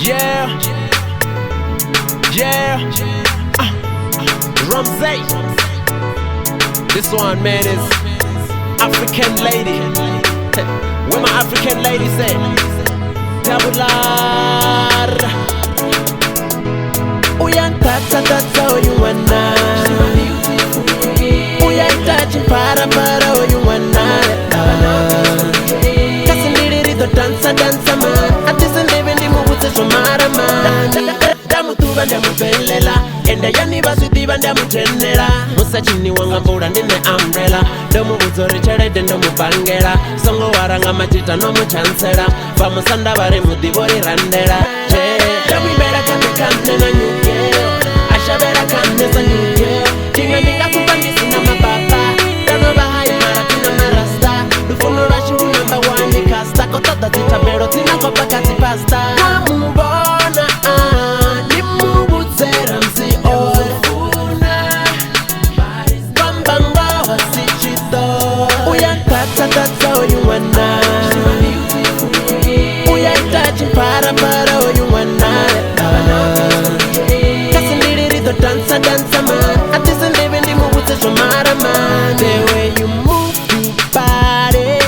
Yeah, yeah. Ramsey. This one, man, is African lady. Where my African ladies at? Tabular. Uyantata tata oyuwana. Uyayitachi para para oyuwana. Kasindiri to dansa dansa man. Atisi live ndi mubutse somara man. Damutuba ndamubelela. Enda yani basudiba ndamutenela. Musachini wanga mbura ndine umbrella. Domu buzori cherede ndomubangela. Songo waranga machita no muchancela. Vamusanda bari mudibori randela. Damibera kante kante na nyukeo. Ashabera kante sa nyukeo. Tinga ninga kupangisi na mababa. Dano bahai maratina marasta. Dufono rashu number one ni kasta. Kotoda zitabero tina kopa kasi pasta. Namubona ni mubutsera msi orfuna. Bambango sichito. Uyantata tata oyuwana. Uyayitachi para para oyuwana. Kasindirito dansa dansa man. Atisi live ndi mubutse somara man. The way you move your body,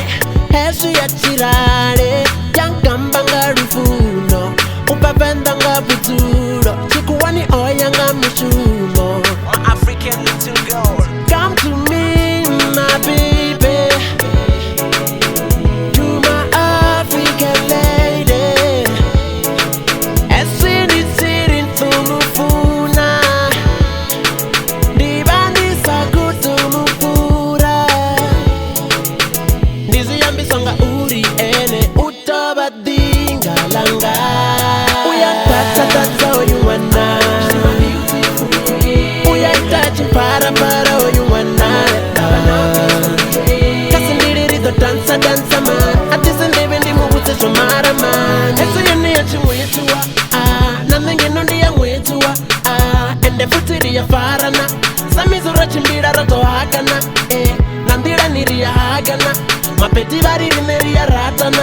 hesu ya chirare. Yankamba nga rufuno, upapenda nga buturo. Chikuwani oya nga mushumo. My African little girl. Come to me, my baby. To my African lady. Esini siri tumufuna. Dibandi sakutumufura. Ndizi yambisonga uri ene utoba dingalanga. Uyatata tata oyuwana. Uyayitachi para para oyuwana. Kasindirito dansa dansa man. Atisi live ndi mubutse somara man. Esu yene ya chimwetua. Nanenge nondi ya mwetua. Ende futiri ya farana. Samizura chimbira rato hagana. Nandira niri ya hagana. Mapeti bari rineri ya ratana.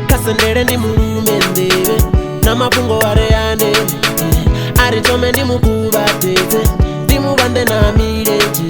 Kasendere ndi mulume ndebe. Namapungo ware yande. Ari chome ndi mukubatete. Ndi mubande na mireje.